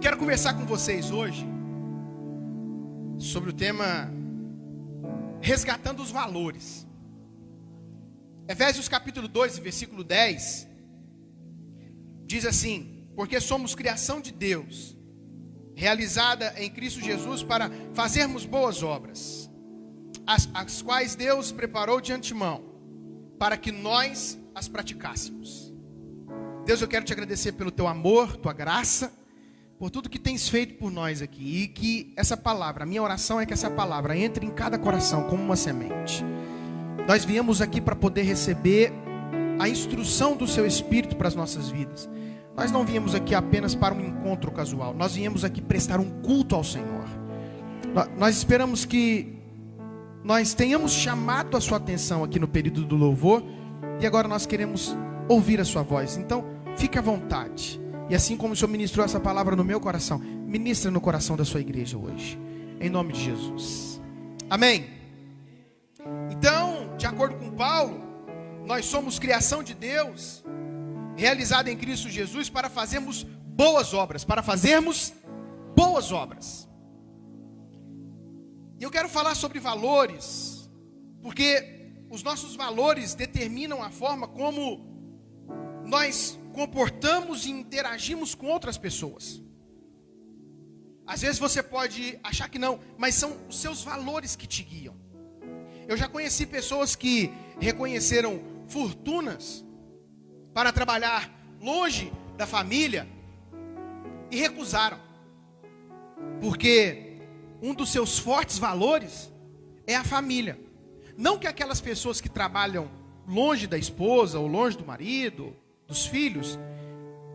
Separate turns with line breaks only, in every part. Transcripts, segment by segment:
quero conversar com vocês hoje sobre o tema resgatando os valores. Efésios capítulo 2, versículo 10, diz assim: porque somos criação de Deus, realizada em Cristo Jesus para fazermos boas obras, as quais Deus preparou de antemão, para que nós as praticássemos. Deus, eu quero te agradecer pelo teu amor, tua graça, por tudo que tens feito por nós aqui. E que essa palavra, a minha oração é que essa palavra entre em cada coração como uma semente. Nós viemos aqui para poder receber a instrução do seu Espírito para as nossas vidas. Nós não viemos aqui apenas para um encontro casual. Nós viemos aqui prestar um culto ao Senhor. Nós esperamos que nós tenhamos chamado a sua atenção aqui no período do louvor. E agora nós queremos ouvir a sua voz. Então, fique à vontade. E assim como o Senhor ministrou essa palavra no meu coração, ministra no coração da sua igreja hoje. Em nome de Jesus. Amém. Então, de acordo com Paulo, nós somos criação de Deus, realizada em Cristo Jesus para fazermos boas obras. Para fazermos boas obras. E eu quero falar sobre valores, porque os nossos valores determinam a forma como nós comportamos e interagimos com outras pessoas. Às vezes você pode achar que não, mas são os seus valores que te guiam. Eu já conheci pessoas que reconheceram fortunas para trabalhar longe da família e recusaram, porque um dos seus fortes valores é a família. Não que aquelas pessoas que trabalham longe da esposa ou longe do marido, dos filhos,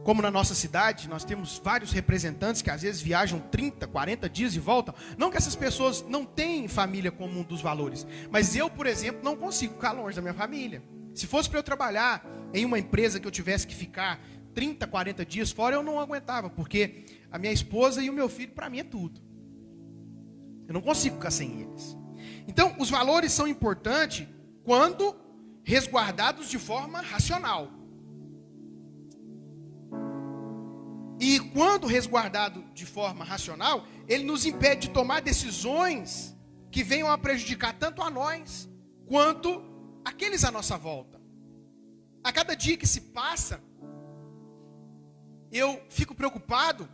como na nossa cidade, nós temos vários representantes que às vezes viajam 30, 40 dias e voltam. Não que essas pessoas não tenham família como um dos valores, mas eu, por exemplo, não consigo ficar longe da minha família. Se fosse para eu trabalhar em uma empresa que eu tivesse que ficar 30, 40 dias fora, eu não aguentava, porque a minha esposa e o meu filho, para mim, é tudo. Eu não consigo ficar sem eles. Então, os valores são importantes quando resguardados de forma racional. E quando resguardado de forma racional, ele nos impede de tomar decisões que venham a prejudicar tanto a nós, quanto aqueles à nossa volta. A cada dia que se passa, eu fico preocupado,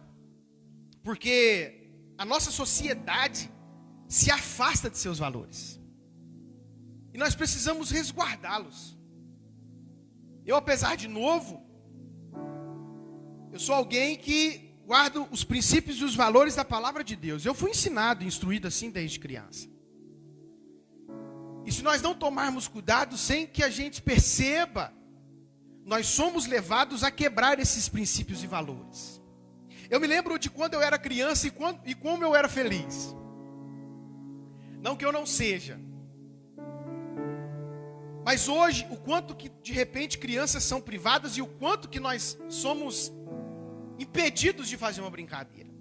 porque a nossa sociedade se afasta de seus valores. E nós precisamos resguardá-los. Eu, apesar de novo, eu sou alguém que guardo os princípios e os valores da palavra de Deus. Eu fui ensinado, instruído assim desde criança. E se nós não tomarmos cuidado, sem que a gente perceba, nós somos levados a quebrar esses princípios e valores. Eu me lembro de quando eu era criança e como eu era feliz. Não que eu não seja. Mas hoje, o quanto que de repente crianças são privadas e o quanto que nós somos impedidos de fazer uma brincadeira,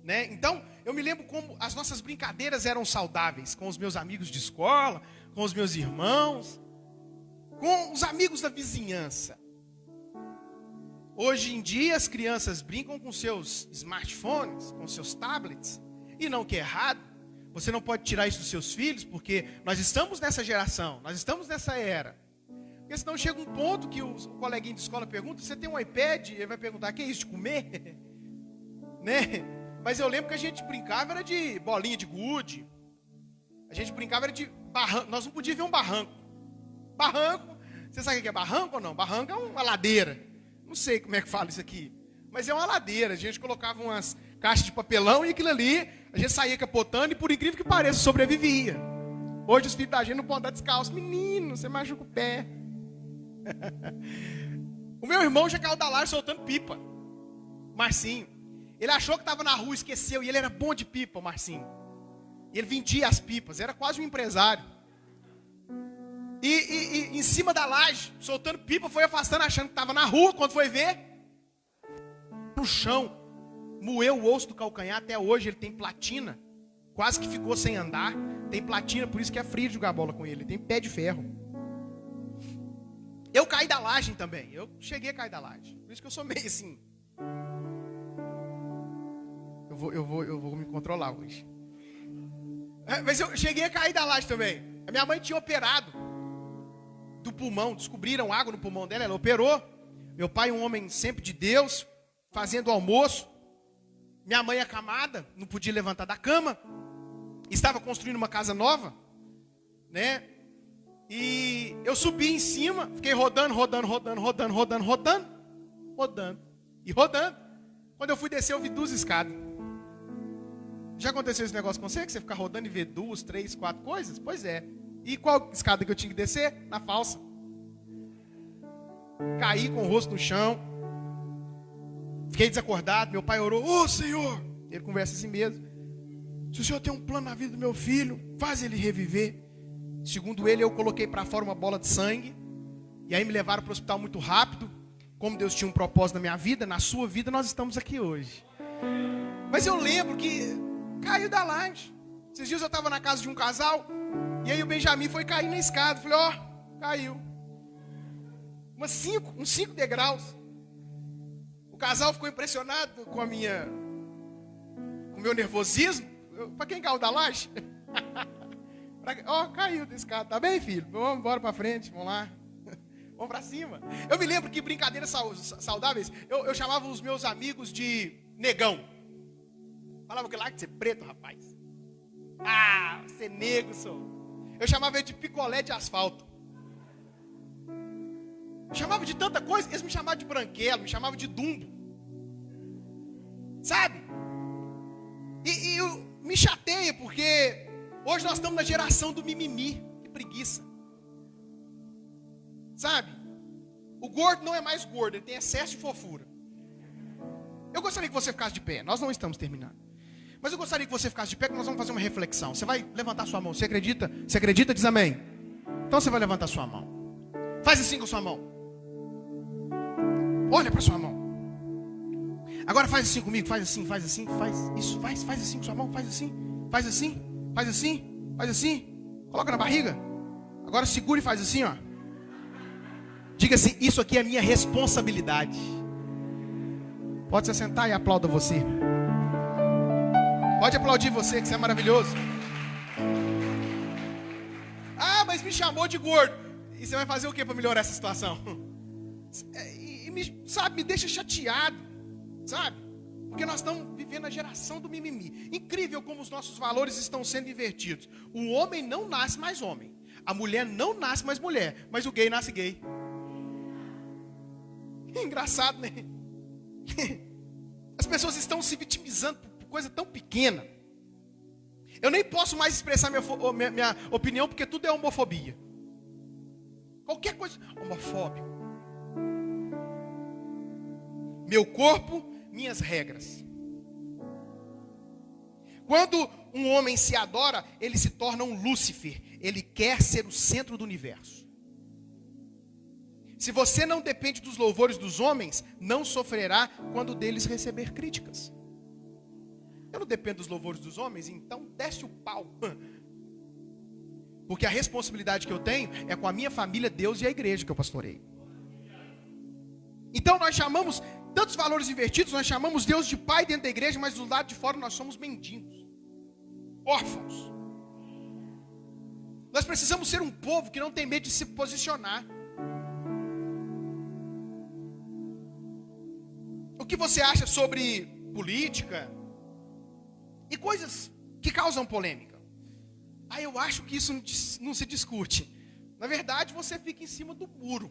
né? Então, eu me lembro como as nossas brincadeiras eram saudáveis, com os meus amigos de escola, com os meus irmãos, com os amigos da vizinhança. Hoje em dia, as crianças brincam com seus smartphones, com seus tablets, e não que é errado, você não pode tirar isso dos seus filhos, porque nós estamos nessa geração, nós estamos nessa era. Porque senão chega um ponto que o coleguinha de escola pergunta: você tem um iPad? Ele vai perguntar: que é isso de comer? Né? Mas eu lembro que a gente brincava era de bolinha de gude. A gente brincava era de barranco. Nós não podíamos ver um barranco. Barranco, você sabe o que é barranco ou não? Barranco é uma ladeira. Não sei como é que fala isso aqui, mas é uma ladeira. A gente colocava umas caixas de papelão e aquilo ali, a gente saía capotando e, por incrível que pareça, sobrevivia. Hoje os filhos da gente não podem andar descalço. Menino, você machuca o pé. O meu irmão já caiu da laje soltando pipa. Marcinho. Ele achou que estava na rua, esqueceu. E ele era bom de pipa, o Marcinho. E ele vendia as pipas. Era quase um empresário. E em cima da laje, soltando pipa, foi afastando, achando que estava na rua. Quando foi ver, no chão, moeu o osso do calcanhar. Até hoje ele tem platina. Quase que ficou sem andar. Tem platina, por isso que é frio de jogar bola com ele. Ele tem pé de ferro. Eu caí da laje também. Eu cheguei a cair da laje. Por isso que eu sou meio assim. Eu vou me controlar hoje. Mas eu cheguei a cair da laje também. A minha mãe tinha operado do pulmão, descobriram água no pulmão dela, ela operou. Meu pai, um homem sempre de Deus, fazendo almoço. Minha mãe acamada, não podia levantar da cama. Estava construindo uma casa nova, né? E eu subi em cima, fiquei rodando. Quando eu fui descer, eu vi 2 escadas. Já aconteceu esse negócio com você? Que você fica rodando e vê 2, 3, 4 coisas? Pois é. E qual escada que eu tinha que descer? Na falsa. Caí com o rosto no chão. Fiquei desacordado. Meu pai orou. Ô Senhor! Ele conversa assim mesmo. Se o Senhor tem um plano na vida do meu filho, faz ele reviver. Segundo ele, eu coloquei para fora uma bola de sangue. E aí me levaram para o hospital muito rápido. Como Deus tinha um propósito na minha vida, na sua vida, nós estamos aqui hoje. Mas eu lembro que caiu da laje. Esses dias eu estava na casa de um casal. E aí o Benjamin foi cair na escada. Falei, caiu. Uns 5 degraus. O casal ficou impressionado com o meu nervosismo. Para quem caiu da laje? Caiu da escada. Tá bem, filho? Vamos embora para frente. Vamos lá. Vamos para cima. Eu me lembro que brincadeiras saudáveis, eu chamava os meus amigos de negão. Falava que lá de ser preto, rapaz. Você negro, sou. Eu chamava ele de picolé de asfalto. Eu chamava de tanta coisa. Eles me chamavam de branquelo, me chamavam de dumbo. Sabe? E eu me chateia porque hoje nós estamos na geração do mimimi. Que preguiça. Sabe? O gordo não é mais gordo, ele tem excesso de fofura. Eu gostaria que você ficasse de pé. Nós não estamos terminando. Mas eu gostaria que você ficasse de pé, porque nós vamos fazer uma reflexão. Você vai levantar sua mão. Você acredita? Você acredita? Diz amém. Então você vai levantar sua mão. Faz assim com sua mão. Olha para sua mão. Agora faz assim comigo. Faz assim, faz assim, faz isso. Faz assim com sua mão. Faz assim, faz assim, faz assim, faz assim. Coloca na barriga. Agora segura e faz assim, ó. Diga assim, isso aqui é minha responsabilidade. Pode se sentar e aplauda você. Pode aplaudir você, que você é maravilhoso. Mas me chamou de gordo. E você vai fazer o que para melhorar essa situação? Me deixa chateado, sabe? Porque nós estamos vivendo a geração do mimimi. Incrível como os nossos valores estão sendo invertidos. O homem não nasce mais homem. A mulher não nasce mais mulher. Mas o gay nasce gay. Engraçado, né? As pessoas estão se vitimizando por coisa tão pequena. Eu nem posso mais expressar minha opinião, porque tudo é homofobia. Qualquer coisa, homofóbico. Meu corpo, minhas regras. Quando um homem se adora, ele se torna um Lúcifer. Ele quer ser o centro do universo. Se você não depende dos louvores dos homens, não sofrerá quando deles receber críticas. Eu não dependo dos louvores dos homens, então desce o pau. Porque a responsabilidade que eu tenho é com a minha família, Deus e a igreja que eu pastoreio. Então nós chamamos tantos valores invertidos, nós chamamos Deus de pai dentro da igreja, mas do lado de fora nós somos mendigos, órfãos. Nós precisamos ser um povo que não tem medo de se posicionar. O que você acha sobre política e coisas que causam polêmica? Eu acho que isso não se discute. Na verdade, você fica em cima do muro.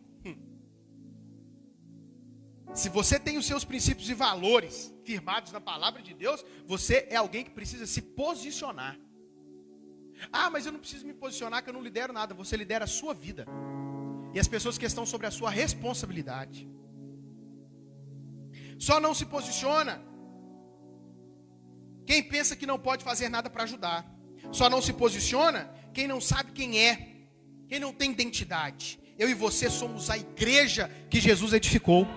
Se você tem os seus princípios e valores firmados na palavra de Deus, você é alguém que precisa se posicionar. Mas eu não preciso me posicionar, que eu não lidero nada. Você lidera a sua vida e as pessoas que estão sobre a sua responsabilidade. Só não se posiciona quem pensa que não pode fazer nada para ajudar. Só não se posiciona quem não sabe quem é, quem não tem identidade. Eu e você somos a igreja que Jesus edificou.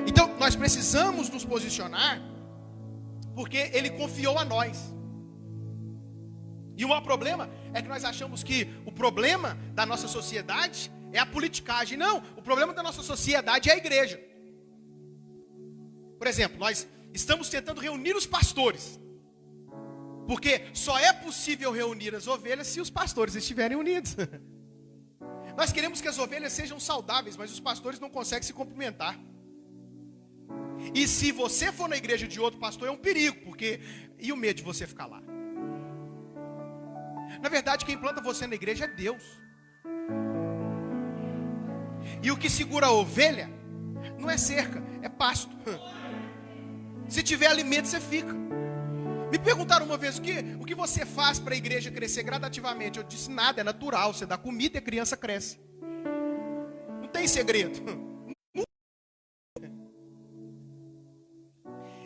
Então nós precisamos nos posicionar, porque Ele confiou a nós. E o maior problema é que nós achamos que o problema da nossa sociedade é a politicagem. Não, o problema da nossa sociedade é a igreja. Por exemplo, estamos tentando reunir os pastores. Porque só é possível reunir as ovelhas se os pastores estiverem unidos. Nós queremos que as ovelhas sejam saudáveis, mas os pastores não conseguem se cumprimentar. E se você for na igreja de outro pastor, é um perigo, porque e o medo de você ficar lá? Na verdade, quem planta você na igreja é Deus. E o que segura a ovelha não é cerca, é pasto. Se tiver alimento, você fica. Me perguntaram uma vez, o que você faz para a igreja crescer gradativamente? Eu disse, nada, é natural. Você dá comida e a criança cresce. Não tem segredo.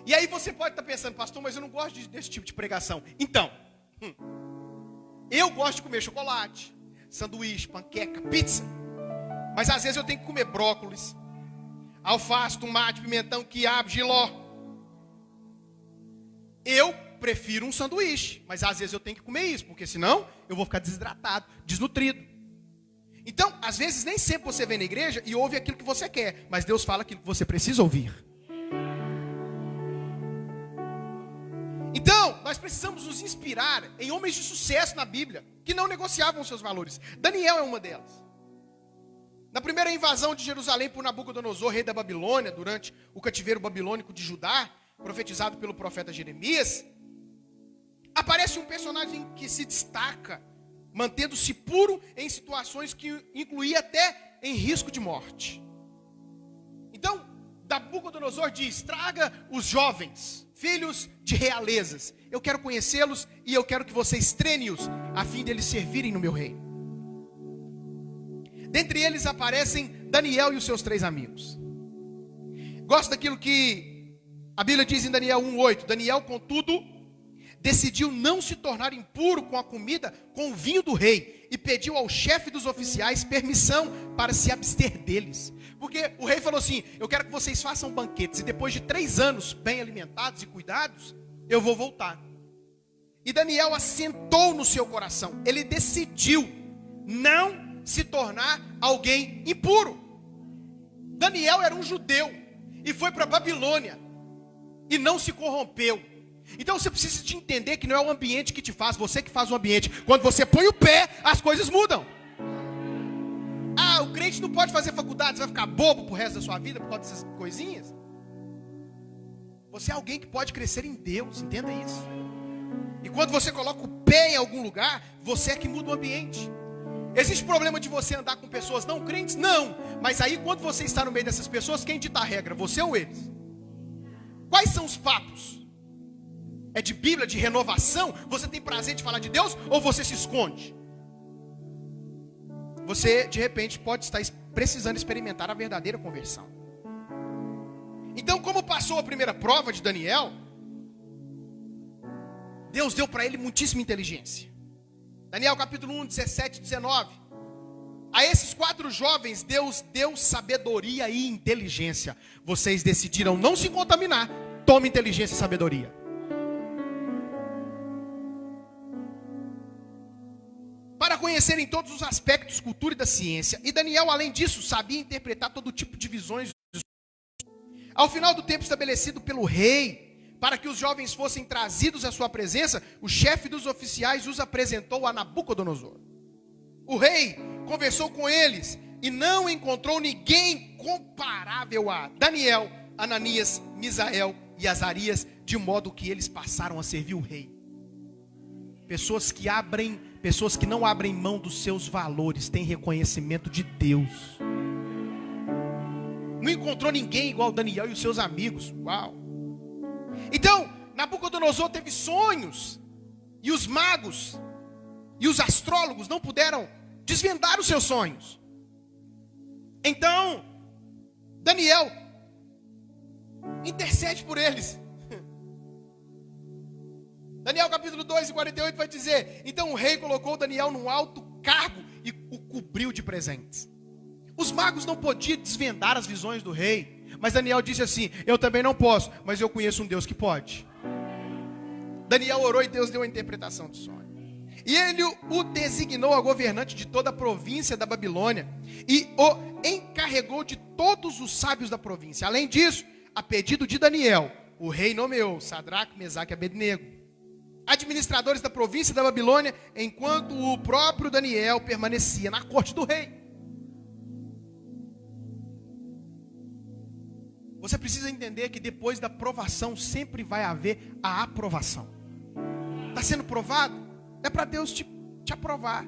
E aí você pode estar pensando, pastor, mas eu não gosto desse tipo de pregação. Então, eu gosto de comer chocolate, sanduíche, panqueca, pizza. Mas às vezes eu tenho que comer brócolis, alface, tomate, pimentão, quiabo, jiló. Eu prefiro um sanduíche, mas às vezes eu tenho que comer isso, porque senão eu vou ficar desidratado, desnutrido. Então, às vezes nem sempre você vem na igreja e ouve aquilo que você quer, mas Deus fala aquilo que você precisa ouvir. Então, nós precisamos nos inspirar em homens de sucesso na Bíblia, que não negociavam seus valores. Daniel é uma delas. Na primeira invasão de Jerusalém por Nabucodonosor, rei da Babilônia, durante o cativeiro babilônico de Judá, profetizado pelo profeta Jeremias, aparece um personagem que se destaca, mantendo-se puro em situações que incluía até em risco de morte. Então, Nabucodonosor diz, traga os jovens, filhos de realezas. Eu quero conhecê-los e eu quero que vocês treinem-os, a fim deles servirem no meu reino. Dentre eles aparecem Daniel e os seus 3 amigos. Gosto daquilo que a Bíblia diz em Daniel 1:8. Daniel, contudo, decidiu não se tornar impuro com a comida com o vinho do rei e pediu ao chefe dos oficiais permissão para se abster deles. Porque o rei falou assim, eu quero que vocês façam banquetes e depois de 3 anos bem alimentados e cuidados, eu vou voltar. E Daniel assentou no seu coração, ele decidiu não se tornar alguém impuro. Daniel era um judeu e foi para a Babilônia e não se corrompeu. Então você precisa de entender que não é o ambiente que te faz, você que faz o ambiente. Quando você põe o pé, as coisas mudam. Ah, o crente não pode fazer faculdade, você vai ficar bobo pro resto da sua vida por causa dessas coisinhas. Você é alguém que pode crescer em Deus, entenda isso. E quando você coloca o pé em algum lugar, você é que muda o ambiente. Existe problema de você andar com pessoas não crentes? Não. Mas aí quando você está no meio dessas pessoas, quem dita a regra? Você ou eles? Quais são os papos? É de Bíblia, de renovação? Você tem prazer de falar de Deus ou você se esconde? Você de repente pode estar precisando experimentar a verdadeira conversão. Então, como passou a primeira prova de Daniel, Deus deu para ele muitíssima inteligência. Daniel capítulo 1, 17 e 19. A esses 4 jovens, Deus deu sabedoria e inteligência. Vocês decidiram não se contaminar. Tome inteligência e sabedoria. Para conhecerem todos os aspectos, cultura e da ciência. E Daniel, além disso, sabia interpretar todo tipo de visões. Ao final do tempo estabelecido pelo rei, para que os jovens fossem trazidos à sua presença, o chefe dos oficiais os apresentou a Nabucodonosor. O rei conversou com eles e não encontrou ninguém comparável a Daniel, Ananias, Misael e Azarias, de modo que eles passaram a servir o rei. Pessoas que não abrem mão dos seus valores, têm reconhecimento de Deus. Não encontrou ninguém igual Daniel e os seus amigos. Uau! Então, Nabucodonosor teve sonhos, e os magos e os astrólogos não puderam desvendar os seus sonhos. Então, Daniel intercede por eles. Daniel capítulo 2 e 48 vai dizer, então o rei colocou Daniel num alto cargo e o cobriu de presentes. Os magos não podiam desvendar as visões do rei, mas Daniel disse assim, eu também não posso, mas eu conheço um Deus que pode. Daniel orou e Deus deu a interpretação do sonho. E ele o designou a governante de toda a província da Babilônia e o encarregou de todos os sábios da província. Além disso, a pedido de Daniel, o rei nomeou Sadraque, Mesaque e Abednego administradores da província da Babilônia, enquanto o próprio Daniel permanecia na corte do rei. Você precisa entender que depois da provação sempre vai haver a aprovação. Está sendo provado? É para Deus te aprovar.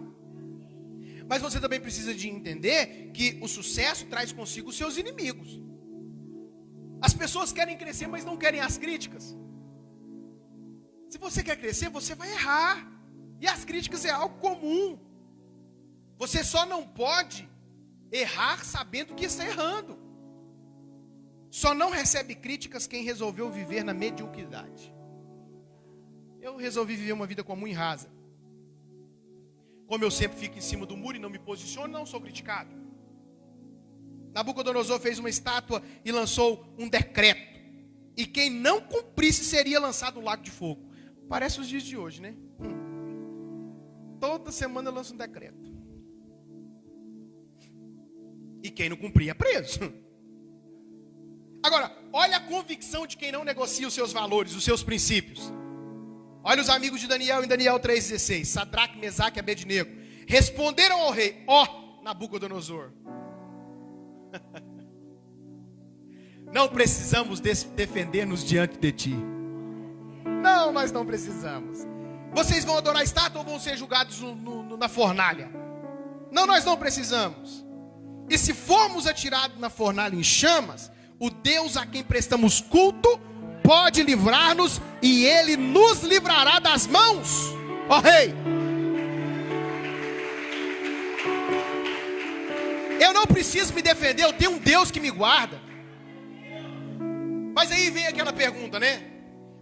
Mas você também precisa de entender que o sucesso traz consigo os seus inimigos. As pessoas querem crescer, mas não querem as críticas. Se você quer crescer, você vai errar. E as críticas é algo comum. Você só não pode errar sabendo que está errando. Só não recebe críticas quem resolveu viver na mediocridade. Eu resolvi viver uma vida comum e rasa. Como eu sempre fico em cima do muro e não me posiciono, não sou criticado. Nabucodonosor fez uma estátua e lançou um decreto. E quem não cumprisse seria lançado no lago de fogo. Parece os dias de hoje, né? Toda semana eu lanço um decreto. E quem não cumprir é preso. Agora, olha a convicção de quem não negocia os seus valores, os seus princípios. Olha os amigos de Daniel em Daniel 3,16. Sadraque, Mesaque e Abednego responderam ao rei: ó, Nabucodonosor, não precisamos defender-nos diante de ti. Não, nós não precisamos. Vocês vão adorar a estátua ou vão ser julgados na fornalha? Não, nós não precisamos. E se formos atirados na fornalha em chamas, o Deus a quem prestamos culto pode livrar-nos e Ele nos livrará das mãos, ó rei. Eu não preciso me defender, eu tenho um Deus que me guarda. Mas aí vem aquela pergunta, né?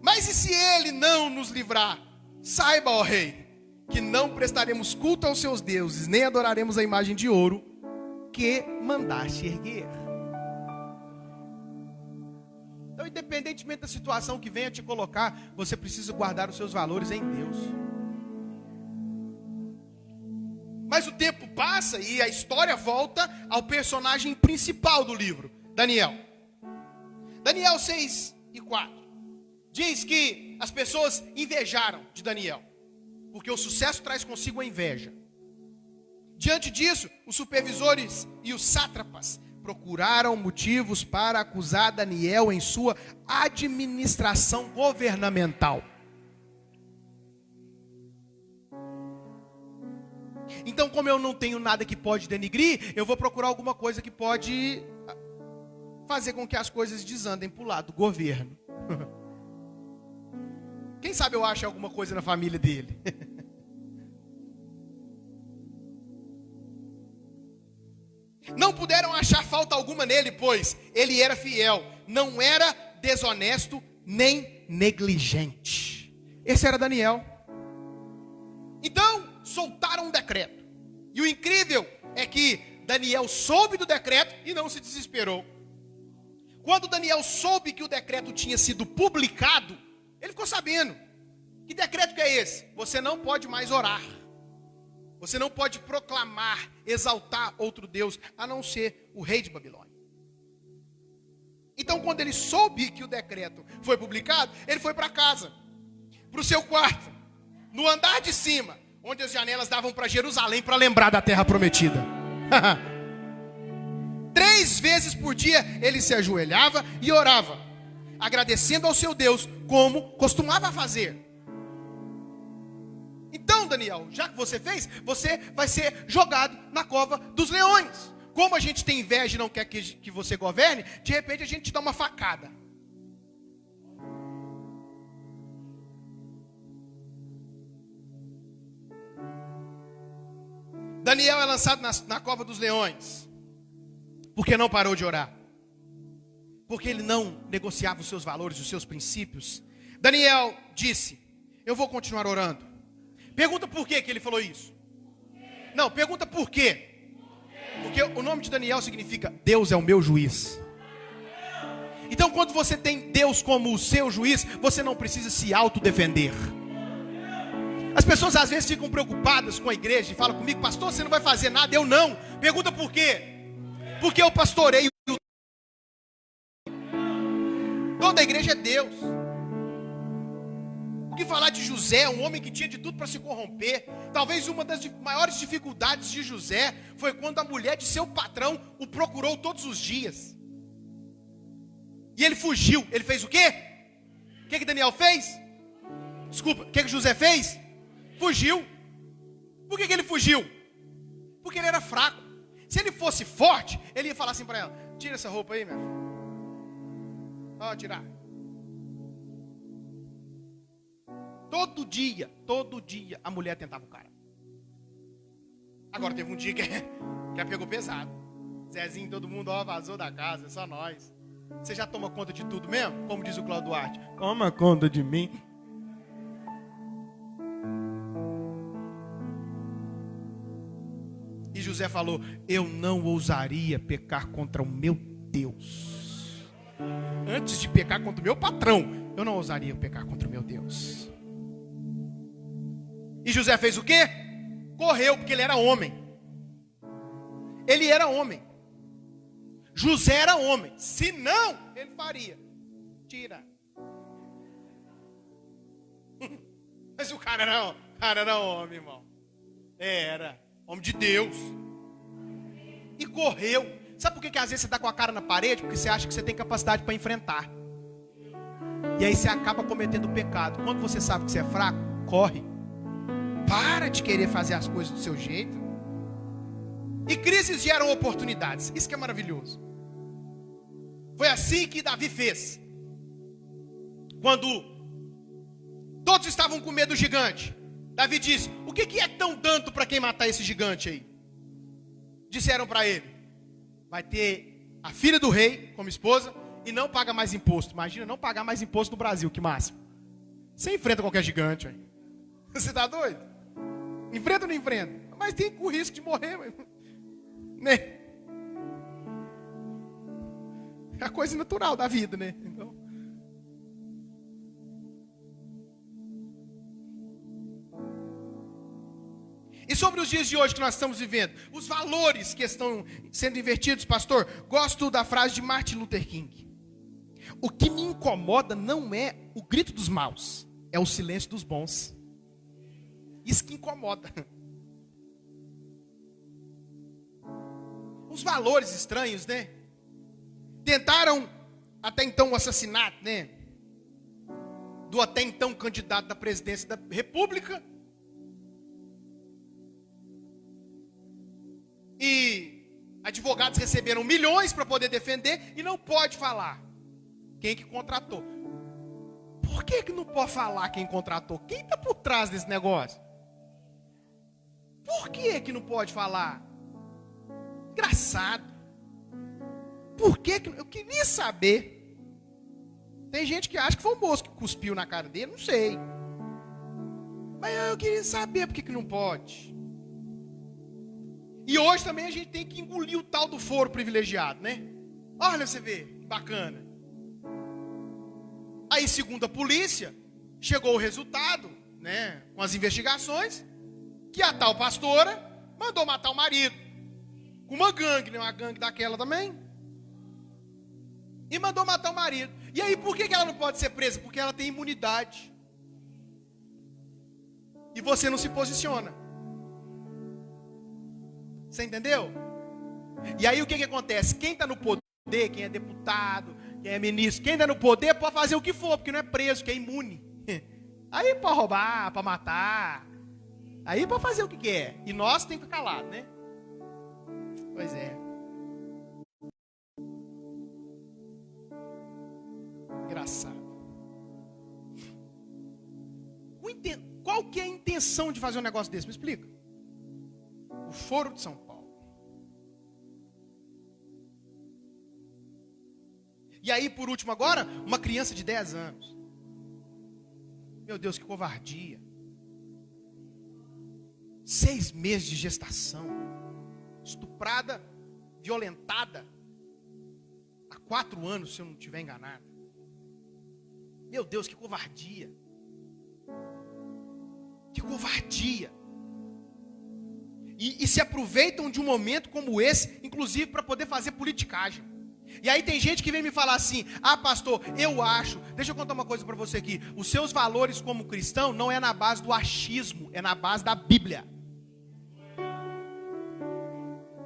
Mas e se Ele não nos livrar? Saiba, ó rei, que não prestaremos culto aos seus deuses, nem adoraremos a imagem de ouro que mandaste erguer. Então, independentemente da situação que venha te colocar, você precisa guardar os seus valores em Deus. Mas o tempo passa e a história volta ao personagem principal do livro, Daniel. Daniel 6:4 diz que as pessoas invejaram de Daniel, porque o sucesso traz consigo a inveja. Diante disso, os supervisores e os sátrapas procuraram motivos para acusar Daniel em sua administração governamental. Então, como eu não tenho nada que pode denigrir, eu vou procurar alguma coisa que pode fazer com que as coisas desandem para o lado do governo. Quem sabe eu acho alguma coisa na família dele. Não puderam achar falta alguma nele, pois ele era fiel, não era desonesto nem negligente. Esse era Daniel. Então, soltaram um decreto. E o incrível é que Daniel soube do decreto e não se desesperou. Quando Daniel soube que o decreto tinha sido publicado, ele ficou sabendo. Que decreto que é esse? Você não pode mais orar. Você não pode proclamar, exaltar outro Deus, a não ser o rei de Babilônia. Então, quando ele soube que o decreto foi publicado, ele foi para casa, para o seu quarto, no andar de cima, onde as janelas davam para Jerusalém, para lembrar da terra prometida. 3 vezes por dia ele se ajoelhava e orava, agradecendo ao seu Deus, como costumava fazer. Então, Daniel, já que você fez, você vai ser jogado na cova dos leões. Como a gente tem inveja e não quer que você governe, de repente a gente te dá uma facada. Daniel é lançado na cova dos leões. Porque não parou de orar. Porque ele não negociava os seus valores, os seus princípios. Daniel disse: eu vou continuar orando. Pergunta por que ele falou isso. Não, pergunta por quê. Porque o nome de Daniel significa Deus é o meu juiz. Então, quando você tem Deus como o seu juiz, você não precisa se autodefender. As pessoas às vezes ficam preocupadas com a igreja e falam comigo: pastor, você não vai fazer nada. Eu não. Pergunta por quê. Porque eu pastoreio. Toda a igreja é Deus. O que falar de José, um homem que tinha de tudo para se corromper? Talvez uma das maiores dificuldades de José foi quando a mulher de seu patrão o procurou todos os dias. E ele fugiu. Ele fez o quê? O que Daniel fez? Desculpa, o que José fez? Fugiu. Por que ele fugiu? Porque ele era fraco. Se ele fosse forte, ele ia falar assim para ela: tira essa roupa aí, minha filha. Ó, tirar. Todo dia, a mulher tentava o cara. Agora teve um dia que ela pegou pesado. Zezinho, todo mundo, ó, vazou da casa, só nós. Você já toma conta de tudo mesmo? Como diz o Cláudio Duarte. Toma conta de mim. E José falou: eu não ousaria pecar contra o meu Deus. Antes de pecar contra o meu patrão, eu não ousaria pecar contra o meu Deus. E José fez o quê? Correu, porque ele era homem. Ele era homem. José era homem. Se não, ele faria. Tira. Mas o cara era homem, irmão. Era homem de Deus. E correu. Sabe por que às vezes você está com a cara na parede? Porque você acha que você tem capacidade para enfrentar. E aí você acaba cometendo pecado. Quando você sabe que você é fraco, corre. Para de querer fazer as coisas do seu jeito. E crises geram oportunidades. Isso que é maravilhoso. Foi assim que Davi fez. Quando todos estavam com medo do gigante, Davi disse: o que é tão tanto para quem matar esse gigante aí? Disseram para ele: vai ter a filha do rei como esposa e não paga mais imposto. Imagina não pagar mais imposto no Brasil, que máximo. Você enfrenta qualquer gigante, véio. Você está doido? Enfrenta ou não enfrenta? Mas tem o risco de morrer, né? É a coisa natural da vida, né? Então... E sobre os dias de hoje que nós estamos vivendo, os valores que estão sendo invertidos, pastor, gosto da frase de Martin Luther King. O que me incomoda não é o grito dos maus, é o silêncio dos bons. Isso que incomoda. Os valores estranhos, né? Tentaram até então o assassinato, né? Do até então candidato da presidência da República. E advogados receberam milhões para poder defender e não pode falar quem que contratou. Por que não pode falar quem contratou? Quem está por trás desse negócio? Por que não pode falar? Engraçado. Por que eu queria saber? Tem gente que acha que foi o moço que cuspiu na cara dele, não sei. Mas eu queria saber por que não pode. E hoje também a gente tem que engolir o tal do foro privilegiado, né? Olha, você vê, que bacana. Aí, segundo a polícia, chegou o resultado, né, com as investigações, que a tal pastora mandou matar o marido. Com uma gangue, né? Uma gangue daquela também. E mandou matar o marido. E aí, por que ela não pode ser presa? Porque ela tem imunidade. E você não se posiciona. Você entendeu? E aí o que acontece? Quem está no poder, quem é deputado, quem é ministro, quem está no poder pode fazer o que for, porque não é preso, que é imune. Aí pode roubar, pode matar. Aí pode fazer o que quer. E nós tem que ficar calado, né? Pois é. Engraçado. Qual que é a intenção de fazer um negócio desse? Me explica. O Foro de São Paulo. E aí, por último agora, uma criança de 10 anos. Meu Deus, que covardia. 6 meses de gestação. Estuprada, violentada. Há 4 anos, se eu não estiver enganado. Meu Deus, que covardia. Que covardia. E se aproveitam de um momento como esse, inclusive para poder fazer politicagem. E aí tem gente que vem me falar assim: ah, pastor, eu acho. Deixa eu contar uma coisa para você aqui. Os seus valores como cristão não é na base do achismo, é na base da Bíblia.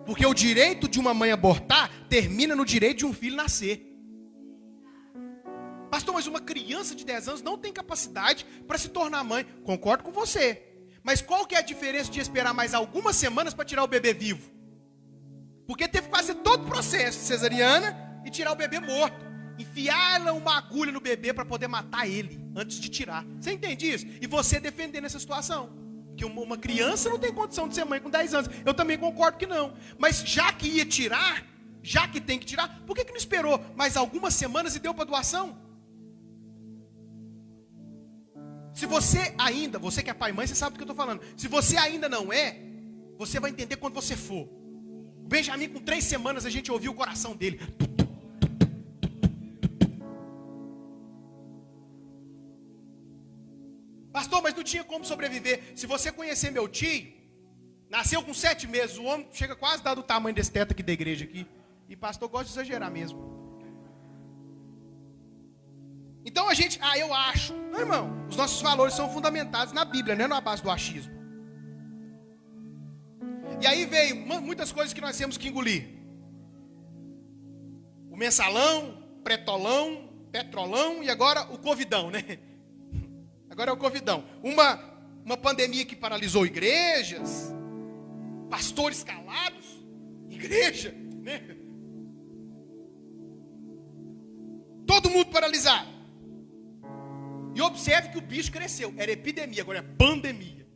Porque o direito de uma mãe abortar termina no direito de um filho nascer. Pastor, mas uma criança de 10 anos não tem capacidade para se tornar mãe. Concordo com você. Mas qual que é a diferença de esperar mais algumas semanas para tirar o bebê vivo? Porque teve que fazer todo o processo de cesariana e tirar o bebê morto. Enfiar uma agulha no bebê para poder matar ele antes de tirar. Você entende isso? E você defendendo essa situação. Que uma criança não tem condição de ser mãe com 10 anos. Eu também concordo que não. Mas já que ia tirar, já que tem que tirar, por que não esperou mais algumas semanas e deu para doação? Se você ainda, você que é pai e mãe, você sabe do que eu estou falando. Se você ainda não é, você vai entender quando você for. O Benjamin, com 3 semanas, a gente ouviu o coração dele. Pastor, mas não tinha como sobreviver. Se você conhecer meu tio, nasceu com 7 meses, o homem chega quase dado o tamanho desse teto aqui da igreja aqui. E pastor gosta de exagerar mesmo. Então a gente, eu acho. Não, irmão, os nossos valores são fundamentados na Bíblia, não é na base do achismo. E aí veio muitas coisas que nós temos que engolir. O mensalão, pretolão, petrolão e agora o covidão, né? Agora é o covidão. Uma pandemia que paralisou igrejas, pastores calados, igreja, né? Todo mundo paralisado. E observe que o bicho cresceu. Era epidemia, agora é pandemia.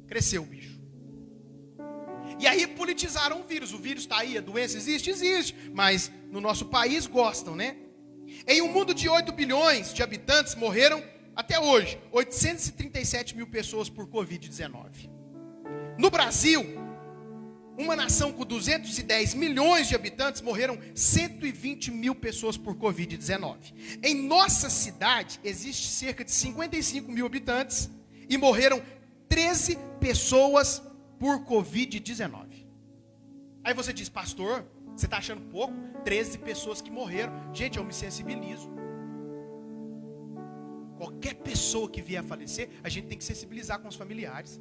Cresceu o bicho. E aí politizaram o vírus. O vírus está aí, a doença existe? Existe. Mas no nosso país gostam, né? Em um mundo de 8 bilhões de habitantes, morreram, até hoje, 837 mil pessoas por Covid-19. No Brasil, uma nação com 210 milhões de habitantes, morreram 120 mil pessoas por Covid-19. Em nossa cidade, existe cerca de 55 mil habitantes e morreram 13 pessoas por Covid-19. Aí você diz, pastor, você está achando pouco? 13 pessoas que morreram. Gente, eu me sensibilizo. Qualquer pessoa que vier a falecer, a gente tem que sensibilizar com os familiares.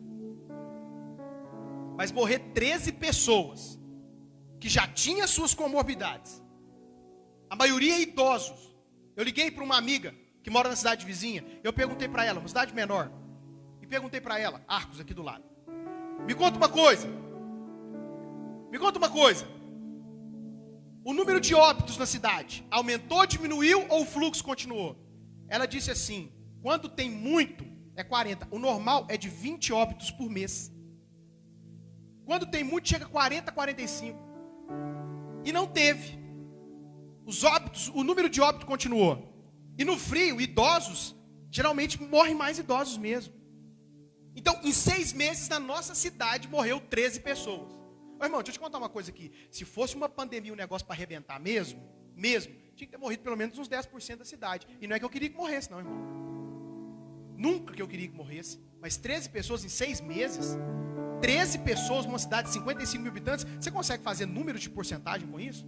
Mas morrer 13 pessoas que já tinham suas comorbidades, a maioria idosos. Eu liguei para uma amiga que mora na cidade vizinha. Eu perguntei para ela, uma cidade menor, e perguntei para ela, Arcos aqui do lado, me conta uma coisa. O número de óbitos na cidade aumentou, diminuiu ou o fluxo continuou? Ela disse assim, quando tem muito é 40, o normal é de 20 óbitos por mês. Quando tem muito, chega a 40, 45. E não teve. Os óbitos, o número de óbitos continuou. E no frio, idosos, geralmente morrem mais idosos mesmo. Então, em 6 meses, na nossa cidade, morreu 13 pessoas. Ô, irmão, deixa eu te contar uma coisa aqui. Se fosse uma pandemia, um negócio para arrebentar mesmo, tinha que ter morrido pelo menos uns 10% da cidade. E não é que eu queria que morresse, não, irmão. Nunca que eu queria que morresse. Mas 13 pessoas em 6 meses... 13 pessoas numa cidade de 55 mil habitantes, você consegue fazer número de porcentagem com isso?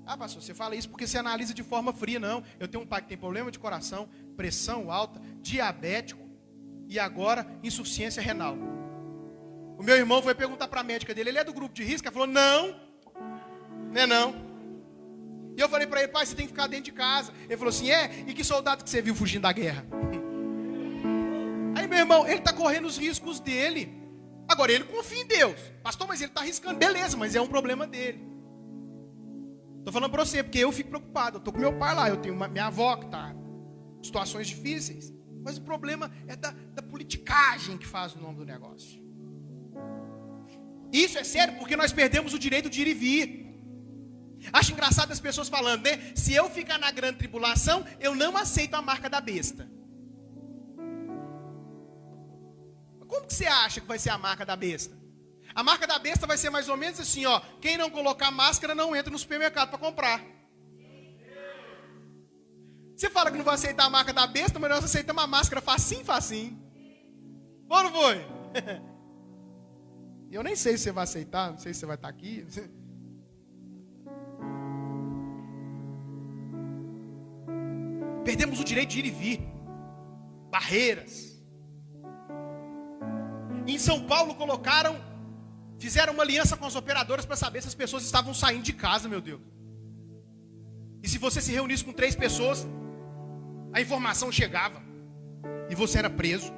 Ah, pastor, você fala isso porque você analisa de forma fria. Não, eu tenho um pai que tem problema de coração, pressão alta, diabético e agora insuficiência renal. O meu irmão foi perguntar para a médica dele, ele é do grupo de risco? Ela falou, não é não. E eu falei para ele, pai, você tem que ficar dentro de casa. Ele falou assim, e que soldado que você viu fugindo da guerra? Aí, meu irmão, ele está correndo os riscos dele. Agora, ele confia em Deus. Pastor, mas ele está arriscando. Beleza, mas é um problema dele. Estou falando para você, porque eu fico preocupado. Eu estou com meu pai lá, eu tenho minha avó que está em situações difíceis. Mas o problema é da politicagem que faz o nome do negócio. Isso é sério, porque nós perdemos o direito de ir e vir. Acho engraçado as pessoas falando, né? Se eu ficar na grande tribulação, eu não aceito a marca da besta. Como que você acha que vai ser a marca da besta? A marca da besta vai ser mais ou menos assim, ó. Quem não colocar máscara não entra no supermercado para comprar. Você fala que não vai aceitar a marca da besta, mas nós aceitamos a máscara facinho. Ou não foi? Eu nem sei se você vai aceitar, não sei se você vai estar aqui. Perdemos o direito de ir e vir. Barreiras. Em São Paulo fizeram uma aliança com as operadoras para saber se as pessoas estavam saindo de casa, meu Deus. E se você se reunisse com 3 pessoas, a informação chegava e você era preso.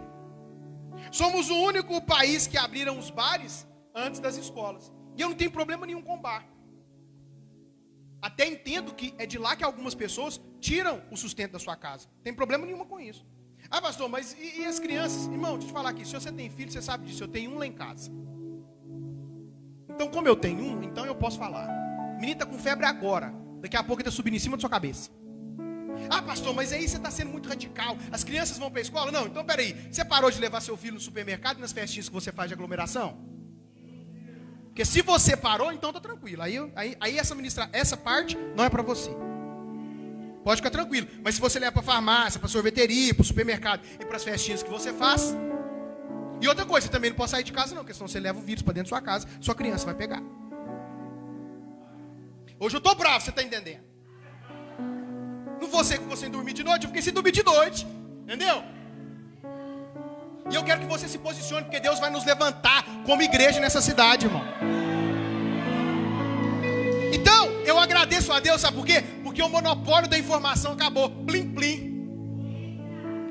Somos o único país que abriram os bares antes das escolas. E eu não tenho problema nenhum com bar. Até entendo que é de lá que algumas pessoas tiram o sustento da sua casa. Não tem problema nenhum com isso. Ah, pastor, mas e as crianças? Irmão, deixa eu te falar aqui. Se você tem filho, você sabe disso. Eu tenho um lá em casa. Então, como eu tenho um, então eu posso falar. O menino está com febre agora. Daqui a pouco ele está subindo em cima da sua cabeça. Ah, pastor, mas aí você está sendo muito radical. As crianças vão para a escola? Não, então peraí. Você parou de levar seu filho no supermercado e nas festinhas que você faz de aglomeração? Porque se você parou, então está tranquilo. Aí essa parte não é para você. Pode ficar tranquilo. Mas se você leva para a farmácia, para a sorveteria, para o supermercado e para as festinhas que você faz. E outra coisa, você também não pode sair de casa não, porque senão você leva o vírus para dentro da sua casa, sua criança vai pegar. Hoje eu estou bravo, você está entendendo? Não vou ser com você dormir de noite, eu fiquei sem dormir de noite. Entendeu? E eu quero que você se posicione, porque Deus vai nos levantar como igreja nessa cidade, irmão. Então, eu agradeço a Deus, sabe por quê? Porque o monopólio da informação acabou. Plim, plim.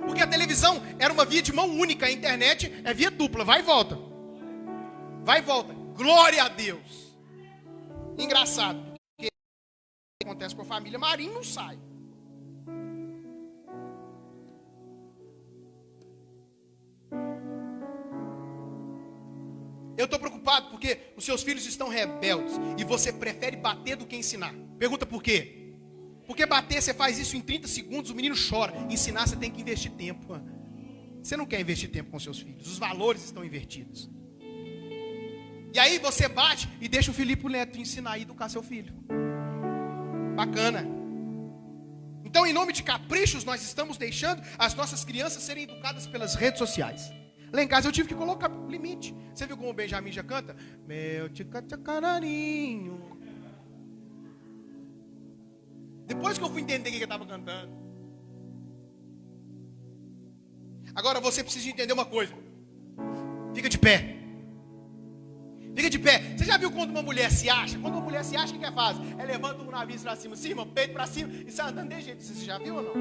Porque a televisão era uma via de mão única, a internet é via dupla, vai e volta. Vai e volta. Glória a Deus. Engraçado, porque o que acontece com a família Marinho não sai. Eu estou preocupado porque os seus filhos estão rebeldes e você prefere bater do que ensinar. Pergunta por quê? Porque bater, você faz isso em 30 segundos, o menino chora. Ensinar, você tem que investir tempo. Você não quer investir tempo com seus filhos. Os valores estão invertidos. E aí você bate e deixa o Filipe Neto ensinar e educar seu filho. Bacana. Então, em nome de caprichos, nós estamos deixando as nossas crianças serem educadas pelas redes sociais. Lá em casa eu tive que colocar limite. Você viu como o Benjamin já canta? Meu ticacacararinho. Depois que eu fui entender o que ele estava cantando. Agora você precisa entender uma coisa. Fica de pé. Fica de pé. Você já viu quando uma mulher se acha? Quando uma mulher se acha, o que ela faz? Ela levanta o nariz para cima, peito para cima e sai andando de jeito. Você já viu ou não?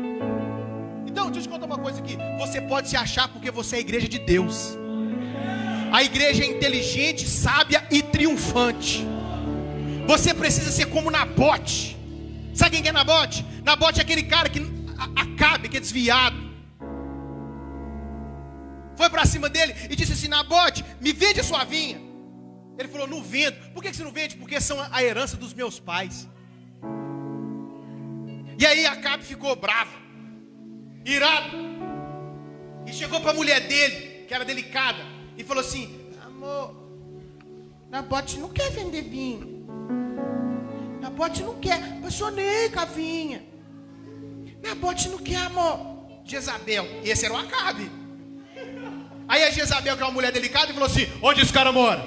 Então, deixa eu te contar uma coisa aqui. Você pode se achar porque você é a igreja de Deus. A igreja é inteligente, sábia e triunfante. Você precisa ser como Nabote. Sabe quem é Nabote? Nabote é aquele cara que Acabe, que é desviado. Foi para cima dele e disse assim: Nabote, me vende a sua vinha. Ele falou: não vendo. Por que você não vende? Porque são a herança dos meus pais. E aí Acabe ficou bravo, irado, e chegou para a mulher dele, que era delicada, e falou assim: amor, Nabote não quer vender vinho. Nabote não quer, apaixonei com a vinha. Nabote não quer, amor. Jezabel, esse era o Acabe. Aí a Jezabel, que é uma mulher delicada, falou assim: onde esse cara mora?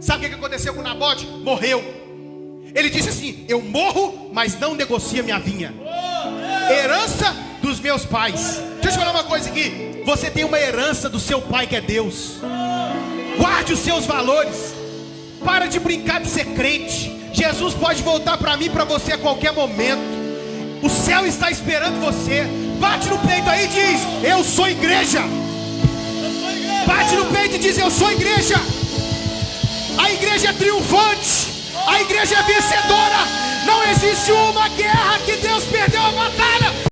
Sabe o que aconteceu com Nabote? Morreu. Ele disse assim: eu morro, mas não negocia minha vinha. Herança dos meus pais. Deixa eu te falar uma coisa aqui. Você tem uma herança do seu pai, que é Deus. Guarde os seus valores. Para de brincar de ser crente. Jesus pode voltar para mim, para você a qualquer momento. O céu está esperando você. Bate no peito aí e diz: eu sou igreja. Bate no peito e diz: eu sou igreja. A igreja é triunfante. A igreja é vencedora. Não existe uma guerra que Deus perdeu a batalha.